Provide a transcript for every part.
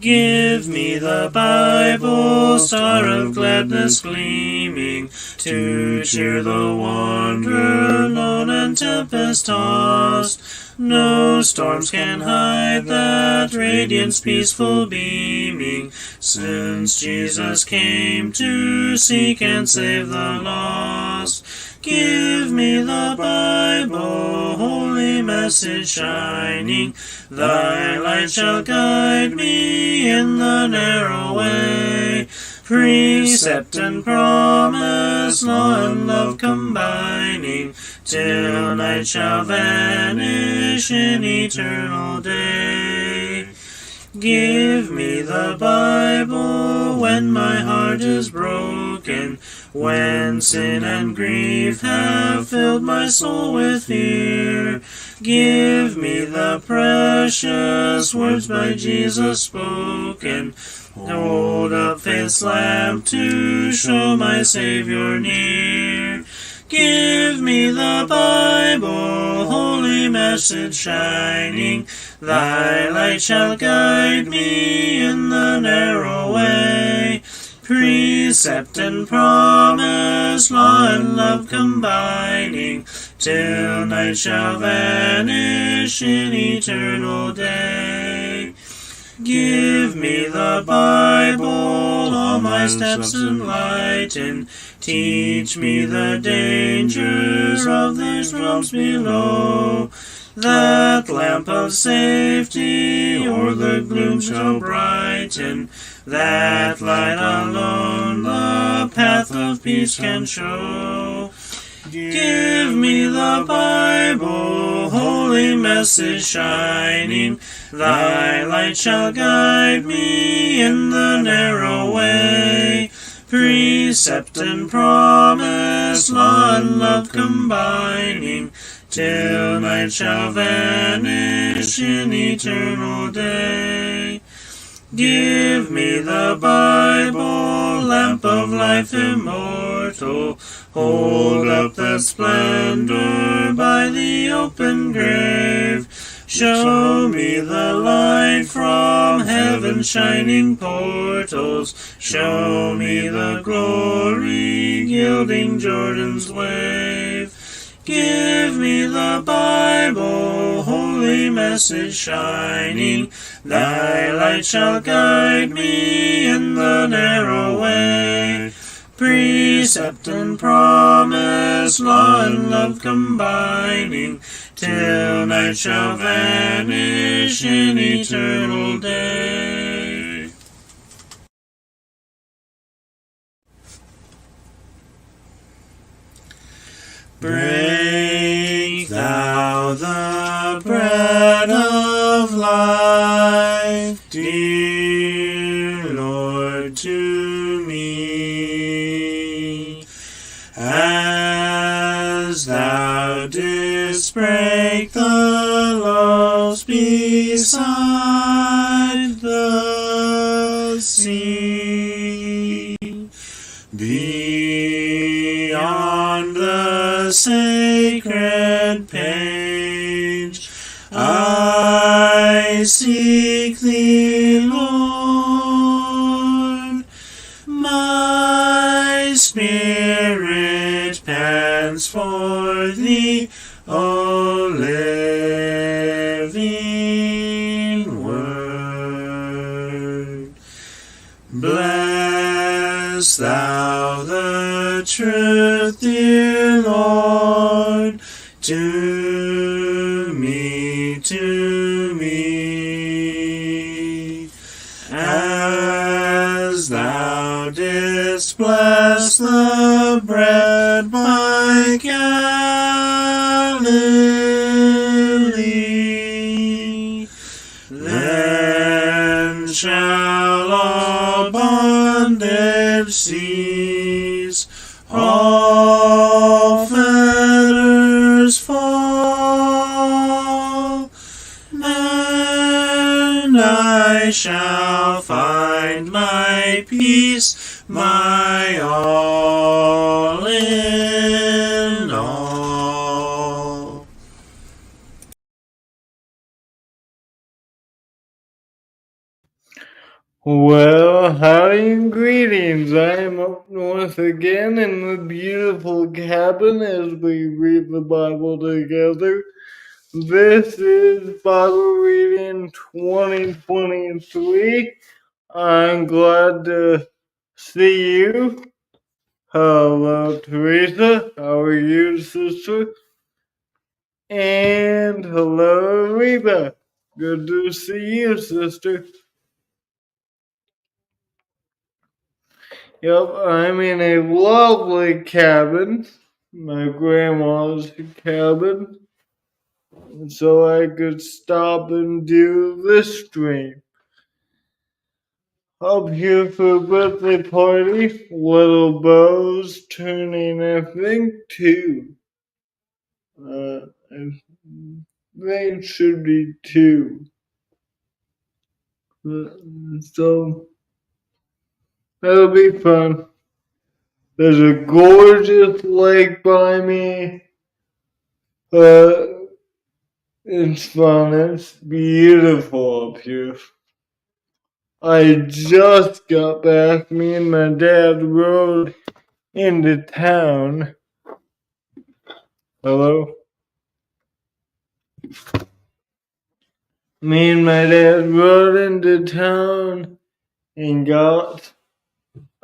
Give me the Bible, star of gladness gleaming, to cheer the wanderer lone and tempest-tossed. No storms can hide that radiance peaceful beaming, since Jesus came to seek and save the lost. Give me the Bible, holy message shining, thy light shall guide me in the narrow way. Precept and promise, law and love combining, till night shall vanish in eternal day. Give me the Bible when my heart is broken, when sin and grief have filled my soul with fear. Give me the precious words by Jesus spoken. Hold up faith's lamp to show my Savior near. Give me the Bible, holy message shining, thy light shall guide me in the narrow way. Precept and promise, law and love combining, till night shall vanish in eternal day. Give me the Bible, all my steps enlighten, teach me the dangers of these realms below. That lamp of safety o'er the gloom shall brighten, that light alone the path of peace can show. Give me the Bible, holy message shining, thy light shall guide me in the narrow way. Precept and promise, law and love combining, till night shall vanish in eternal day. Give me the Bible, lamp of life immortal, hold up that splendor by the open grave. Show me the light from heaven's shining portals, show me the glory gilding Jordan's wave. Give me the Bible, holy message shining, thy light shall guide me in the narrow way. Precept and promise, law and love combining, till night shall vanish in eternal day. Break thou the bread of life, dear Lord, to me, as thou didst break the loaves beside the sea. Beyond the sacred page, I seek thee, Lord. My spirit pants for thee, O living word. Bless thou the truth, dear Lord, to me, as thou didst bless the bread by Galilee. Then shall all bondage cease, all fetters fall, and I shall find my peace, my all in all. Well, howdy and greetings. I am up north again in the beautiful cabin as we read the Bible together. This is Bible Reading 2023. I'm glad to see you. Hello, Teresa. How are you, sister? And hello, Reba. Good to see you, sister. Yep, I'm in a lovely cabin, my grandma's cabin, so I could stop and do this stream. Up here for a birthday party, little Bo's turning, I think, 2. I think it should be 2. So, that'll be fun. There's a gorgeous lake by me. It's fun. It's beautiful up here. I just got back. Me and my dad rode into town. Hello? Me and my dad rode into town and got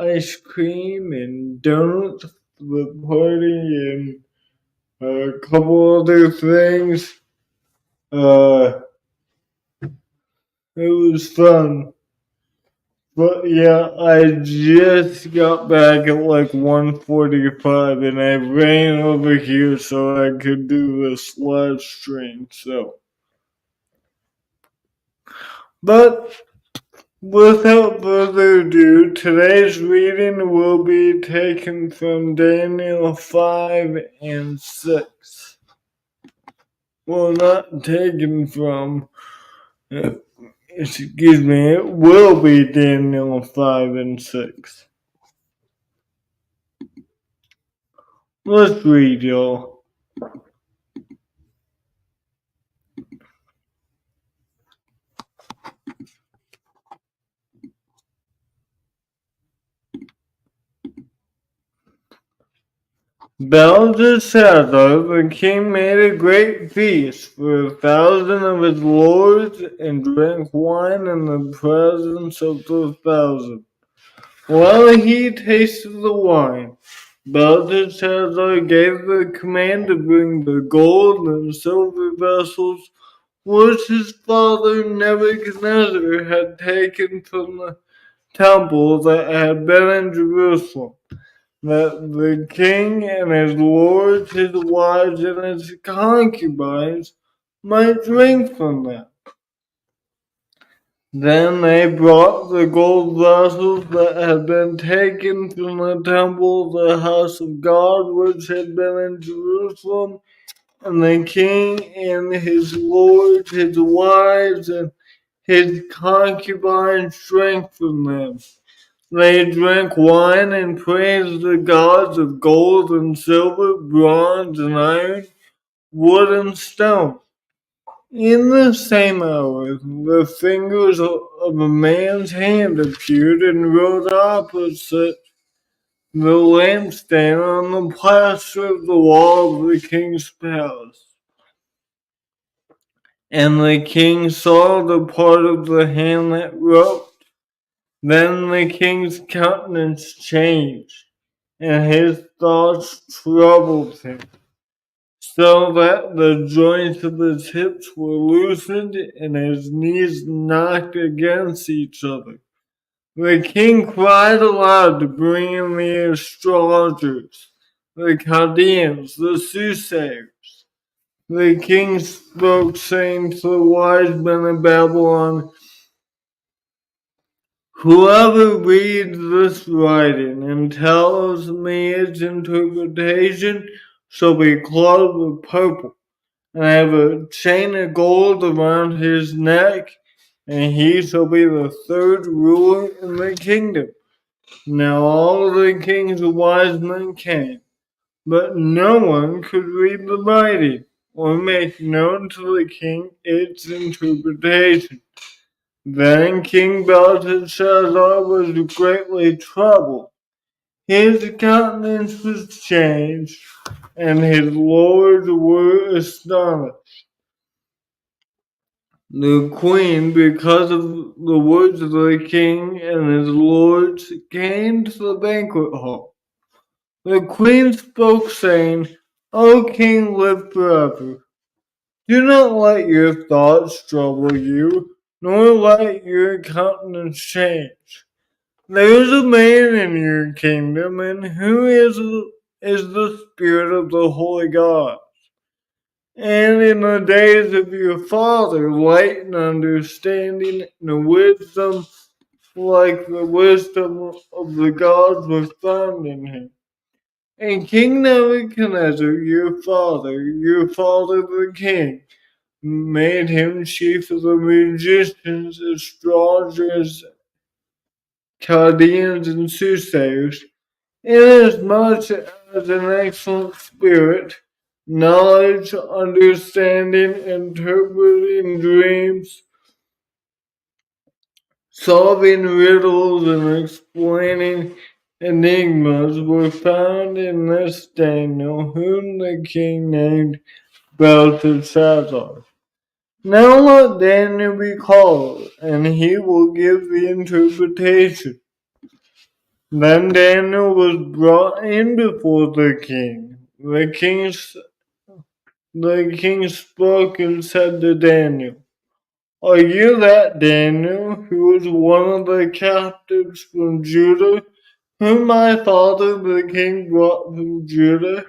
ice cream and donuts for the party and a couple other things. It was fun. But yeah, I just got back at like 1:45 and I ran over here so I could do this live stream. But without further ado, today's reading will be taken from Daniel 5 and 6. Well, not taken from, excuse me, it will be Daniel 5 and 6. Let's read, y'all. Belteshazzar the king made a great feast for 1,000 of his lords and drank wine in the presence of the 1,000. While he tasted the wine, Belteshazzar gave the command to bring the gold and silver vessels which his father Nebuchadnezzar had taken from the temple that had been in Jerusalem, that the king and his lords, his wives, and his concubines might drink from them. Then they brought the gold vessels that had been taken from the temple of the house of God, which had been in Jerusalem, and the king and his lords, his wives, and his concubines drank from them. They drank wine and praised the gods of gold and silver, bronze and iron, wood and stone. In the same hour, the fingers of a man's hand appeared and rose opposite the lampstand on the plaster of the wall of the king's palace. And the king saw the part of the hand that wrote. Then the king's countenance changed, and his thoughts troubled him, so that the joints of his hips were loosened and his knees knocked against each other. The king cried aloud to bring in the astrologers, the Chaldeans, the soothsayers. The king spoke, saying to the wise men of Babylon, "Whoever reads this writing and tells me its interpretation shall be clothed with purple, and have a chain of gold around his neck, and he shall be the third ruler in the kingdom." Now all the king's wise men came, but no one could read the writing or make known to the king its interpretation. Then King Belteshazzar was greatly troubled. His countenance was changed, and his lords were astonished. The queen, because of the words of the king and his lords, came to the banquet hall. The queen spoke, saying, O king, live forever. Do not let your thoughts trouble you, nor let your countenance change. There is a man in your kingdom, and who is the Spirit of the Holy God. And in the days of your father, light and understanding and wisdom, like the wisdom of the gods, was found in him. And King Nebuchadnezzar, your father the king, made him chief of the magicians, astrologers, Chaldeans, and soothsayers, inasmuch as an excellent spirit, knowledge, understanding, interpreting dreams, solving riddles, and explaining enigmas were found in this Daniel, whom the king named Belteshazzar. Now let Daniel be called, and he will give the interpretation. Then Daniel was brought in before the king. The king spoke and said to Daniel, Are you that Daniel who was one of the captives from Judah, whom my father the king brought from Judah?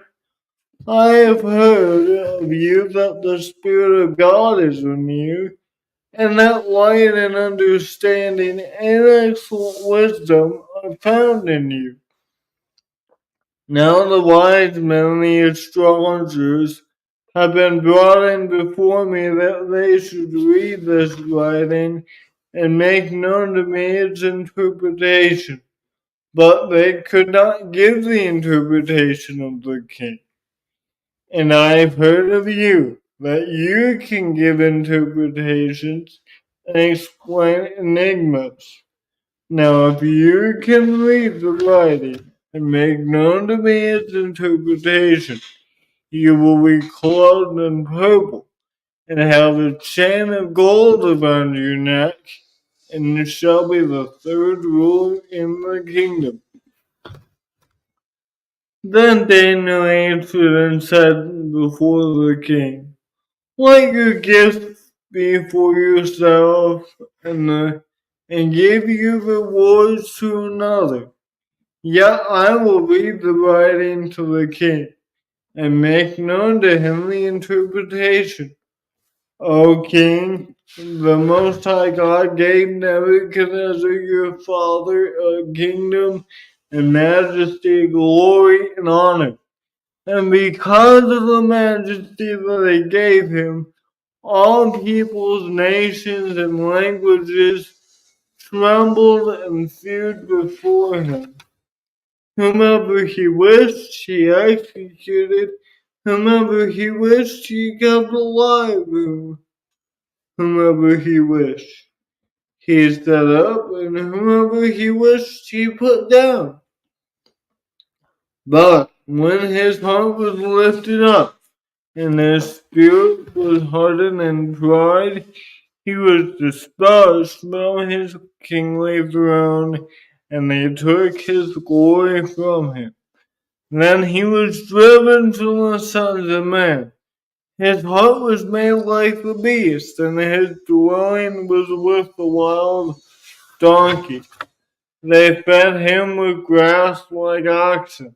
I have heard of you that the Spirit of God is in you, and that light and understanding and excellent wisdom are found in you. Now the wise men and the astrologers have been brought in before me that they should read this writing and make known to me its interpretation. But they could not give the interpretation of the king. And I have heard of you, that you can give interpretations and explain enigmas. Now if you can read the writing and make known to me its interpretation, you will be clothed in purple and have a chain of gold around your neck, and you shall be the third ruler in the kingdom. Then Daniel answered and said before the king, Let your gifts be for yourself, and give your rewards to another. Yet I will read the writing to the king, and make known to him the interpretation. O king, the Most High God gave Nebuchadnezzar your father a kingdom and majesty, glory, and honor. And because of the majesty that he gave him, all peoples, nations, and languages trembled and feared before him. Whomever he wished, he executed. Whomever he wished, he kept alive. Whomever he wished, he set up, and whomever he wished, he put down. But when his heart was lifted up, and his spirit was hardened in pride, he was dispersed from his kingly throne, and they took his glory from him. Then he was driven from the sons of men. His heart was made like the beast, and his dwelling was with the wild donkey. They fed him with grass like oxen,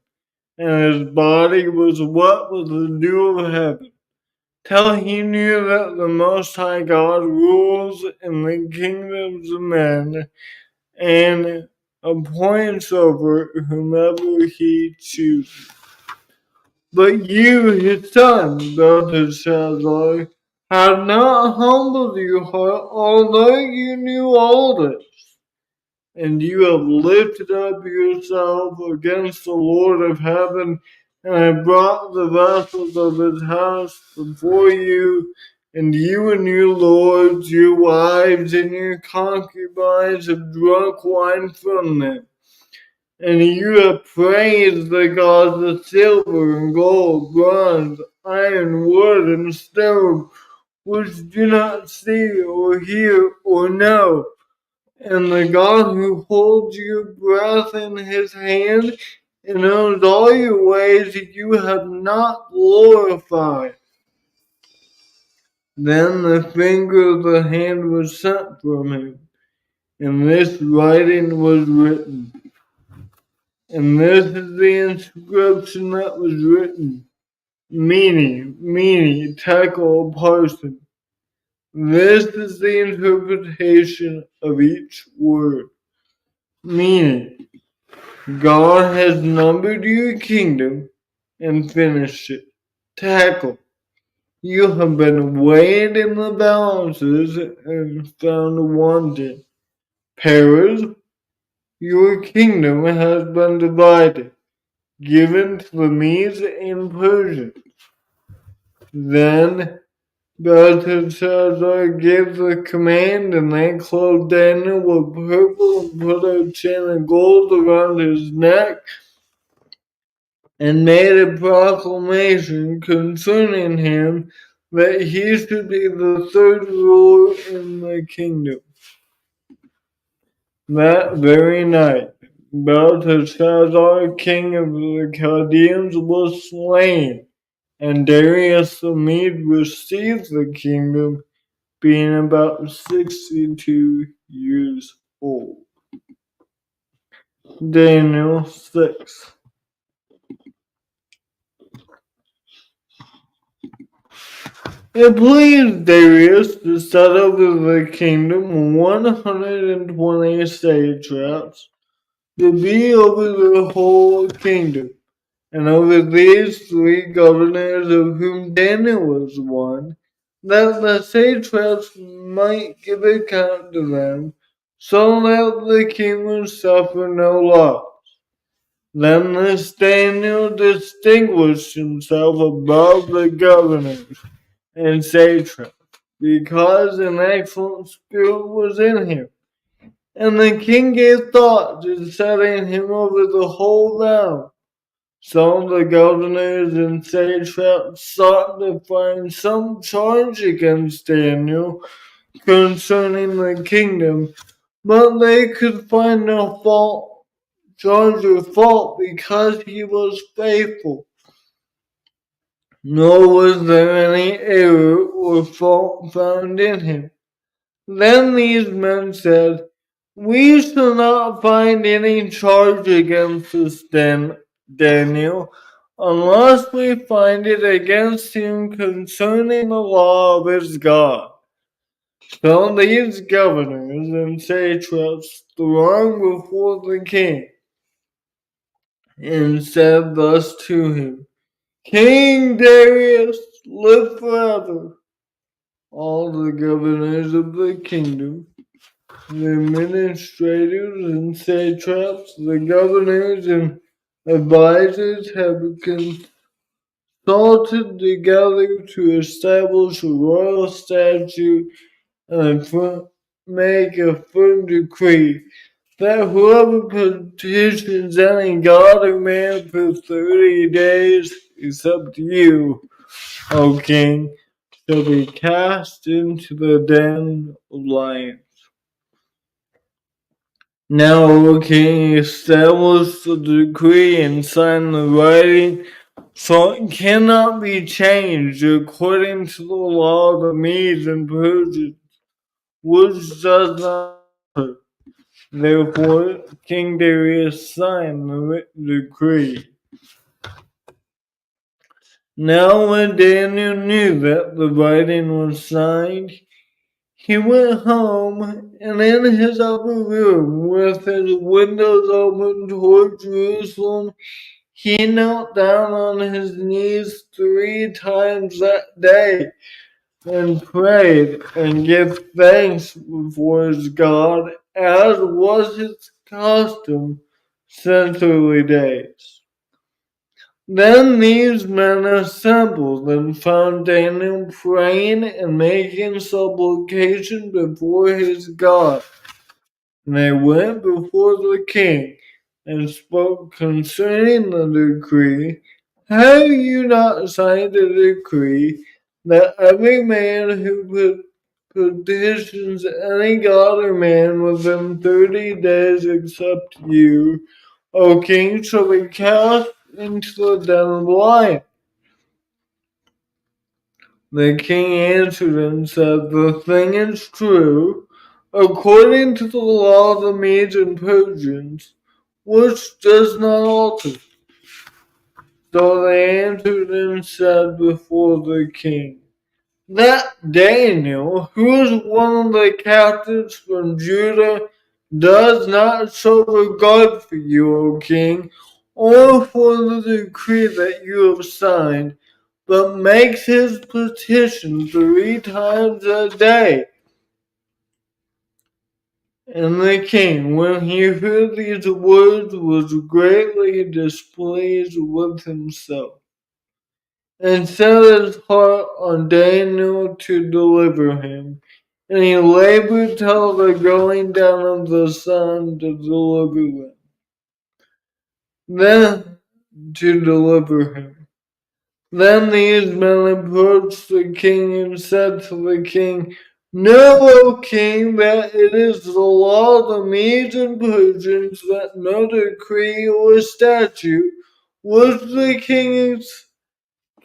and his body was wet with the dew of heaven, till he knew that the Most High God rules in the kingdoms of men, and appoints over whomever he chooses. But you, his son, Belteshazzar, have not humbled your heart, although you knew all this. And you have lifted up yourself against the Lord of heaven, and have brought the vessels of his house before you, and you and your lords, your wives, and your concubines have drunk wine from them. And you have praised the gods of silver and gold, bronze, iron, wood, and stone, which do not see or hear or know. And the God who holds your breath in his hand and knows all your ways you have not glorified. Then the finger of the hand was sent from him, and this writing was written. And this is the inscription that was written. Mene, tekel, parsin. This is the interpretation of each word. Meaning, God has numbered your kingdom and finished it. Tekel, you have been weighed in the balances and found wanting. Peres, your kingdom has been divided, given to the Medes and Persians. Then Belteshazzar gave the command, and they clothed Daniel with purple and put a chain of gold around his neck, and made a proclamation concerning him that he should be the third ruler in the kingdom. That very night, Belteshazzar, king of the Chaldeans, was slain, and Darius the Mede received the kingdom, being about 62 years old. Daniel 6. It pleased Darius to set over the kingdom 120 satraps to be over the whole kingdom, and over these 3 governors, of whom Daniel was one, that the satraps might give account to them, so that the king would suffer no loss. Then this Daniel distinguished himself above the governors and satraps, because an excellent spirit was in him. And the king gave thought to setting him over the whole realm. So the governors and satraps sought to find some charge against Daniel concerning the kingdom, but they could find no charge or fault, because he was faithful. Nor was there any error or fault found in him. Then these men said, "We shall not find any charge against this Daniel, unless we find it against him concerning the law of his God." So these governors and satraps thronged before the king, and said thus to him, "King Darius, live forever." All the governors of the kingdom, the administrators and satraps, the governors and advisors, have consulted together to establish a royal statute and make a firm decree that whoever petitions any god or man for 30 days, except you, O king, shall be cast into the den of lions. Now, O king, establish the decree and sign the writing, so it cannot be changed according to the law of the Medes and Persians, which does not differ. Therefore, King Darius signed the written decree. Now when Daniel knew that the writing was signed, he went home, and in his upper room, with his windows open toward Jerusalem, he knelt down on his knees 3 times that day, and prayed and gave thanks before his God, as was his custom since early days. Then these men assembled and found Daniel praying and making supplication before his God. And they went before the king and spoke concerning the decree. Have you not signed a decree that every man who petitions any god or man within 30 days except you, O king, shall be cast into the den of lions? The king answered and said, the thing is true, according to the law of the Medes and Persians, which does not alter. So they answered and said before the king, that Daniel, who is one of the captives from Judah, does not show regard for you, O king, or for the decree that you have signed, but makes his petition 3 times a day. And the king, when he heard these words, was greatly displeased with himself, and set his heart on Daniel to deliver him. And he labored till the going down of the sun to deliver him. Then these men approached the king and said to the king, know, O king, that it is the law of the Medes and Persians that no decree or statute which the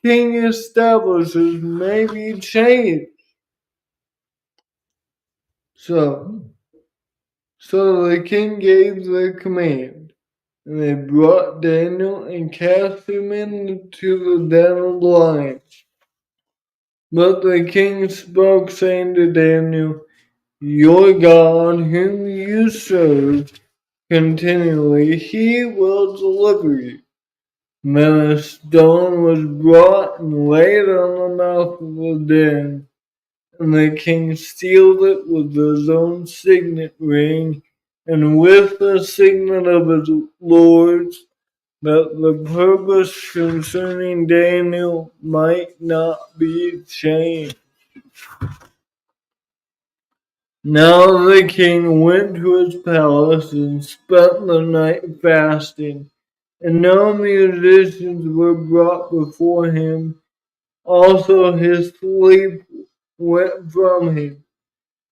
king establishes may be changed. So the king gave the command, and they brought Daniel and cast him into the den of lions. But the king spoke, saying to Daniel, your God, whom you serve continually, he will deliver you. Then a stone was brought and laid on the mouth of the den, and the king sealed it with his own signet ring and with the signet of his lords, that the purpose concerning Daniel might not be changed. Now the king went to his palace and spent the night fasting, and no musicians were brought before him. Also his sleep went from him.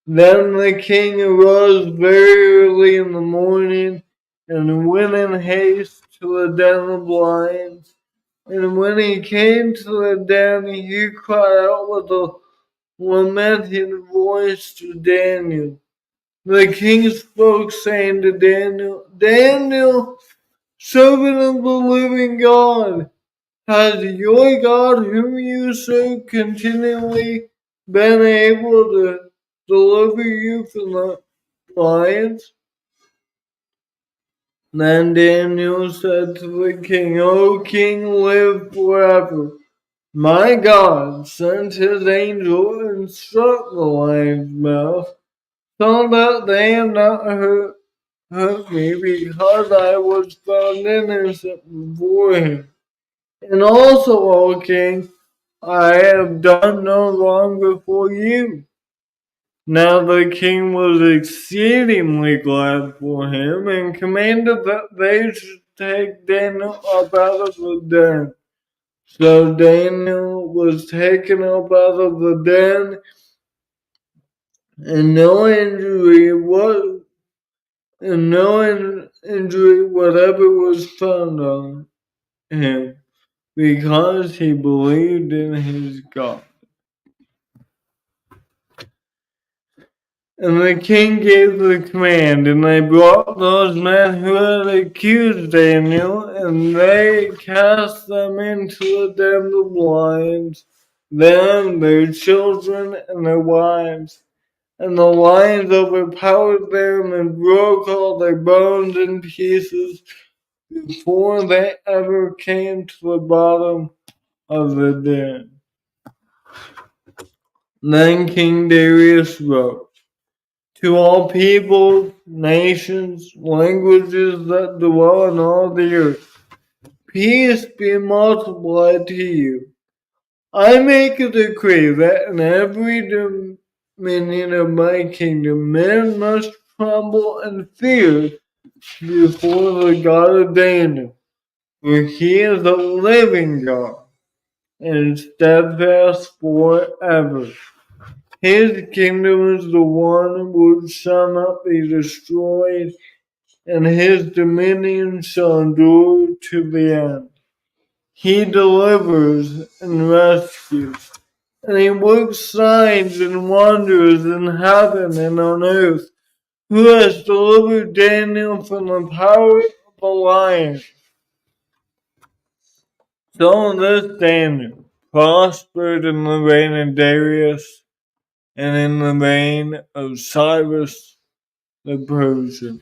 Then the king arose very early in the morning and went in haste to the den of lions. And when he came to the den, he cried out with a lamenting voice to Daniel. The king spoke, saying to Daniel, Daniel, servant of the living God, has your God, whom you serve continually, been able to deliver you from the lions? Then Daniel said to the king, O king, live forever. My God sent his angel and struck the lion's mouth, so that they have not hurt me, because I was found innocent before him. And also, O king, I have done no wrong before you. Now the king was exceedingly glad for him, and commanded that they should take Daniel up out of the den. So Daniel was taken up out of the den, and no injury whatever was found on him, because he believed in his God. And the king gave the command, and they brought those men who had accused Daniel, and they cast them into the den of lions, them, their children, and their wives. And the lions overpowered them and broke all their bones in pieces before they ever came to the bottom of the den. Then King Darius wrote, to all peoples, nations, languages that dwell in all the earth, peace be multiplied to you. I make a decree that in every dominion of my kingdom men must tremble and fear before the God of Daniel, for he is a living God and steadfast forever. His kingdom is the one which shall not be destroyed, and his dominion shall endure to the end. He delivers and rescues, and he works signs and wonders in heaven and on earth, who has delivered Daniel from the power of the lion. So this Daniel prospered in the reign of Darius and in the reign of Cyrus the Persian.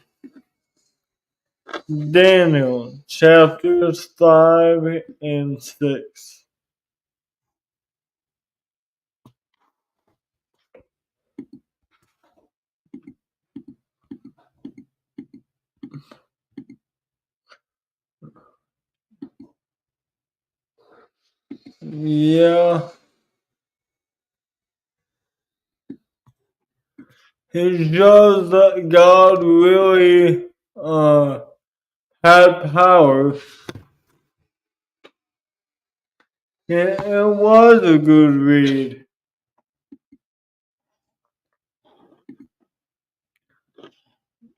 Daniel chapters 5 and 6. Yeah, it shows that God really had power. It was a good read.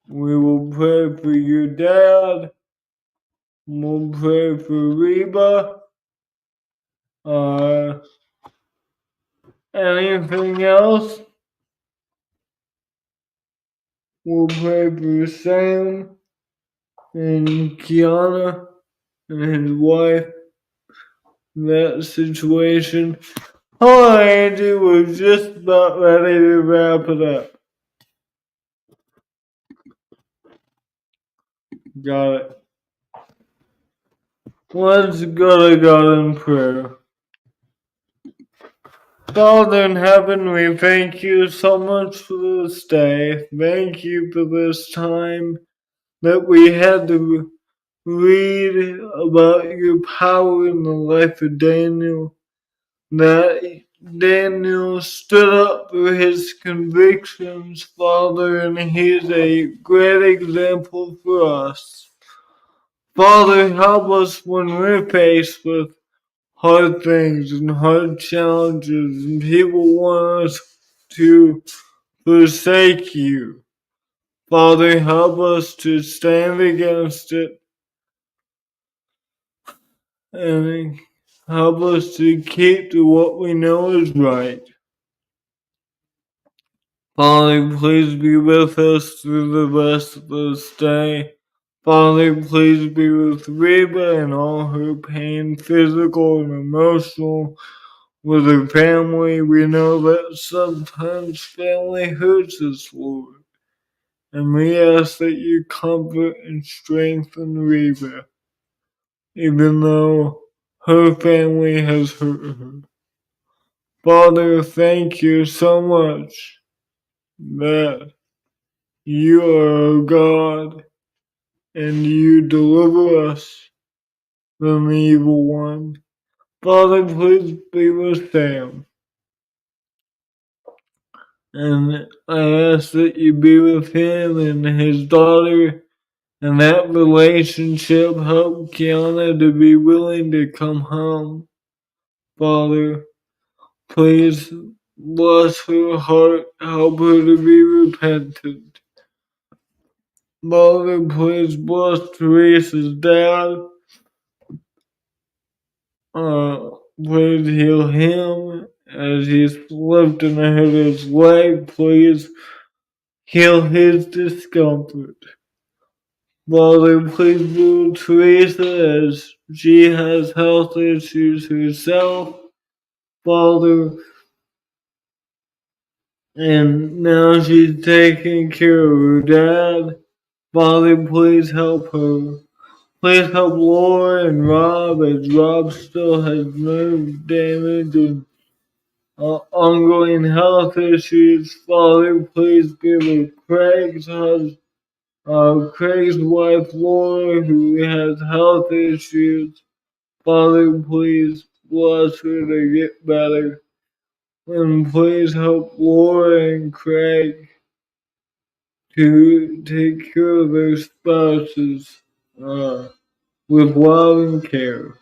We will pray for your dad. We'll pray for Reba. Anything else? We'll pray for Sam and Kiana and his wife. That situation. Oh, Angie, we're just about ready to wrap it up. Got it. Let's go to God in prayer. Father in heaven, we thank you so much for this day. Thank you for this time that we had to read about your power in the life of Daniel. That Daniel stood up for his convictions, Father, and he's a great example for us. Father, help us when we're faced with hard things and hard challenges, and people want us to forsake you. Father, help us to stand against it and help us to keep to what we know is right. Father, please be with us through the rest of this day. Father, please be with Reba and all her pain, physical and emotional, with her family. We know that sometimes family hurts us, Lord. And we ask that you comfort and strengthen Reba, even though her family has hurt her. Father, thank you so much that you are God and you deliver us from the evil one. Father, please be with Sam. And I ask that you be with him and his daughter, and that relationship. Help Kiana to be willing to come home. Father, please bless her heart. Help her to be repentant. Father, please bless Teresa's dad. Please heal him as he's lifting ahead of his leg. Please heal his discomfort. Father, please be with Teresa as she has health issues herself. Father, and now she's taking care of her dad. Father, please help her. Please help Laura and Rob as Rob still has nerve damage and ongoing health issues. Father, please be with Craig's Craig's wife Laura, who has health issues. Father, please bless her to get better. And please help Laura and Craig to take care of their spouses with love and care.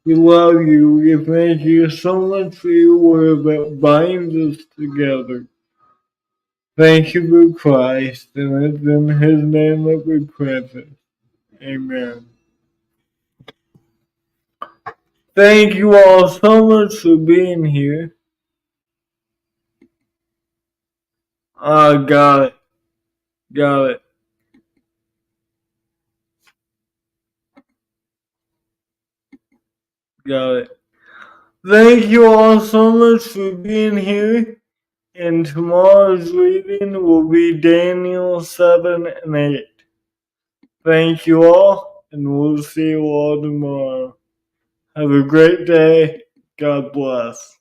We love you. We thank you so much for your word that binds us together. Thank you for Christ, and it's in his name that we pray this. Amen. Thank you all so much for being here. Got it. Got it. Got it. Thank you all so much for being here. And tomorrow's reading will be Daniel 7 and 8. Thank you all, and we'll see you all tomorrow. Have a great day. God bless.